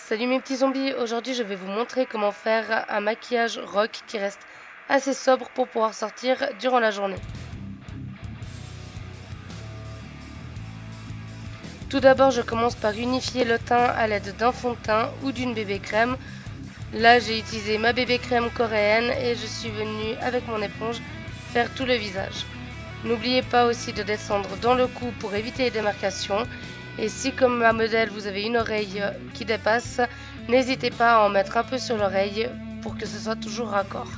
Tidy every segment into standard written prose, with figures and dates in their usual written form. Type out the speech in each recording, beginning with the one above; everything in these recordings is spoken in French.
Salut mes petits zombies, aujourd'hui je vais vous montrer comment faire un maquillage rock qui reste assez sobre pour pouvoir sortir durant la journée. Tout d'abord je commence par unifier le teint à l'aide d'un fond de teint ou d'une bébé crème. Là j'ai utilisé ma bébé crème coréenne et je suis venue avec mon éponge faire tout le visage. N'oubliez pas aussi de descendre dans le cou pour éviter les démarcations. Et si comme ma modèle vous avez une oreille qui dépasse, n'hésitez pas à en mettre un peu sur l'oreille pour que ce soit toujours raccord.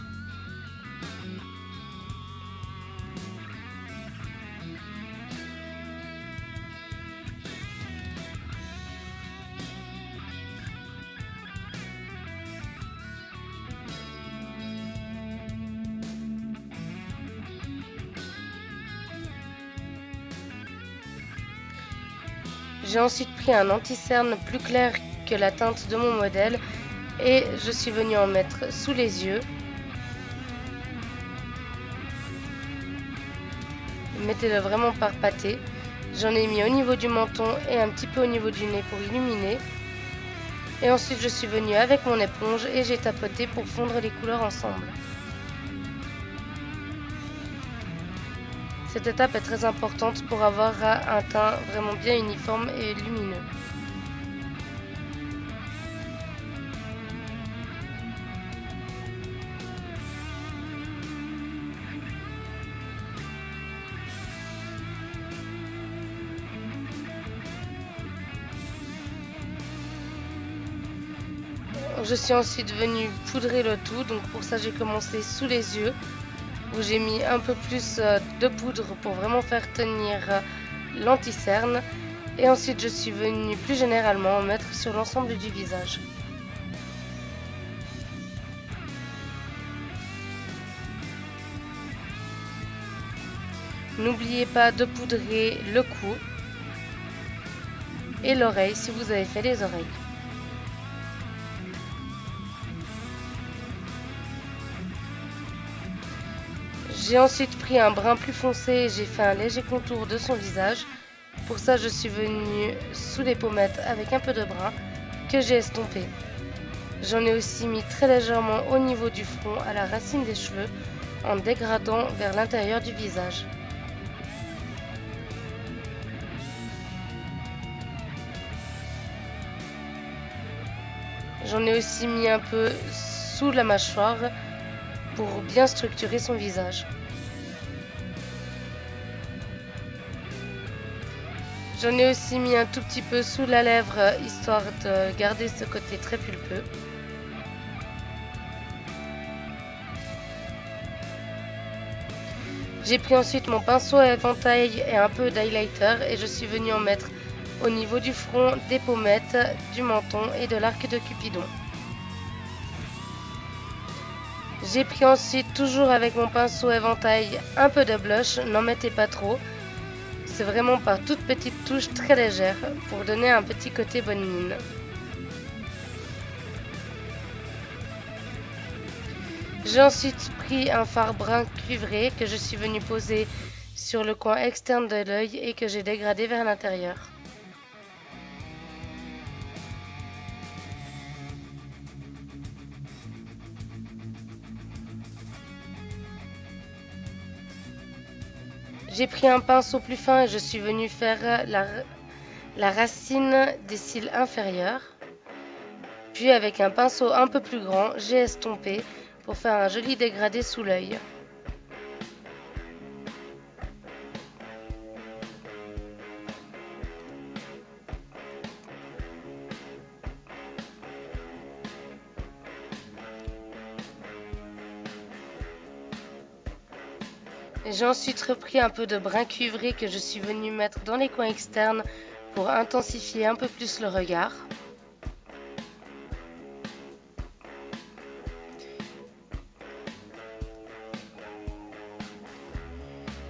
J'ai ensuite pris un anti-cerne plus clair que la teinte de mon modèle et je suis venue en mettre sous les yeux. Mettez-le vraiment par pâté. J'en ai mis au niveau du menton et un petit peu au niveau du nez pour illuminer. Et ensuite je suis venue avec mon éponge et j'ai tapoté pour fondre les couleurs ensemble. Cette étape est très importante pour avoir un teint vraiment bien uniforme et lumineux. Je suis ensuite venue poudrer le tout, donc pour ça j'ai commencé sous les yeux, où j'ai mis un peu plus de poudre pour vraiment faire tenir l'anti-cerne. Et ensuite je suis venue plus généralement en mettre sur l'ensemble du visage. N'oubliez pas de poudrer le cou et l'oreille si vous avez fait les oreilles. J'ai ensuite pris un brun plus foncé et j'ai fait un léger contour de son visage. Pour ça, je suis venue sous les pommettes avec un peu de brun que j'ai estompé. J'en ai aussi mis très légèrement au niveau du front à la racine des cheveux en dégradant vers l'intérieur du visage. J'en ai aussi mis un peu sous la mâchoire pour bien structurer son visage. J'en ai aussi mis un tout petit peu sous la lèvre, histoire de garder ce côté très pulpeux. J'ai pris ensuite mon pinceau à éventail et un peu d'highlighter et je suis venue en mettre au niveau du front, des pommettes, du menton et de l'arc de Cupidon. J'ai pris ensuite, toujours avec mon pinceau éventail, un peu de blush, n'en mettez pas trop. C'est vraiment par toutes petites touches très légères pour donner un petit côté bonne mine. J'ai ensuite pris un fard brun cuivré que je suis venue poser sur le coin externe de l'œil et que j'ai dégradé vers l'intérieur. J'ai pris un pinceau plus fin et je suis venue faire la racine des cils inférieurs. Puis avec un pinceau un peu plus grand, j'ai estompé pour faire un joli dégradé sous l'œil. J'ai ensuite repris un peu de brun cuivré que je suis venue mettre dans les coins externes pour intensifier un peu plus le regard.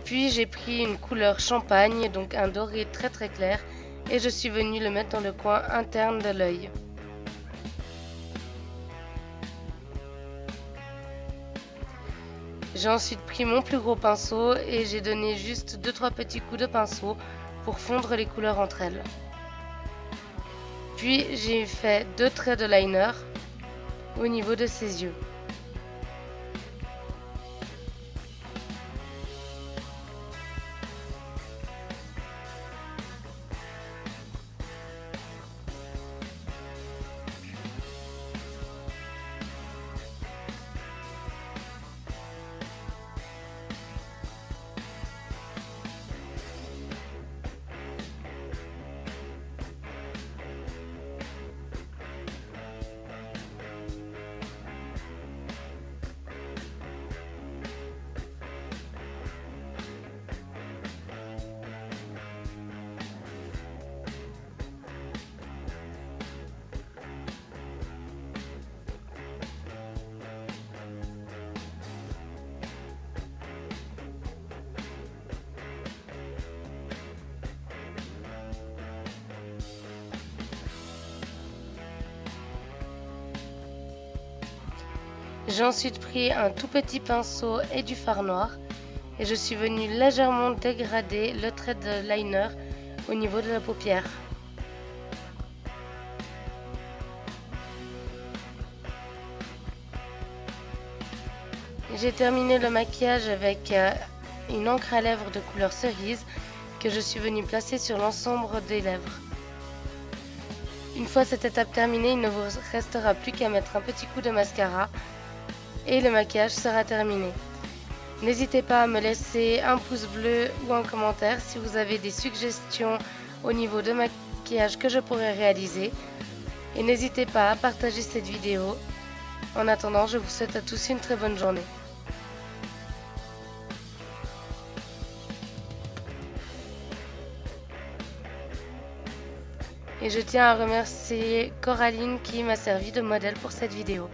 Puis j'ai pris une couleur champagne, donc un doré très très clair, et je suis venue le mettre dans le coin interne de l'œil. J'ai ensuite pris mon plus gros pinceau et j'ai donné juste 2-3 petits coups de pinceau pour fondre les couleurs entre elles. Puis j'ai fait 2 traits de liner au niveau de ses yeux. J'ai ensuite pris un tout petit pinceau et du fard noir et je suis venue légèrement dégrader le trait de liner au niveau de la paupière. J'ai terminé le maquillage avec une encre à lèvres de couleur cerise que je suis venue placer sur l'ensemble des lèvres. Une fois cette étape terminée, il ne vous restera plus qu'à mettre un petit coup de mascara et le maquillage sera terminé. N'hésitez pas à me laisser un pouce bleu ou un commentaire si vous avez des suggestions au niveau de maquillage que je pourrais réaliser. Et n'hésitez pas à partager cette vidéo. En attendant, je vous souhaite à tous une très bonne journée. Et je tiens à remercier Coraline qui m'a servi de modèle pour cette vidéo.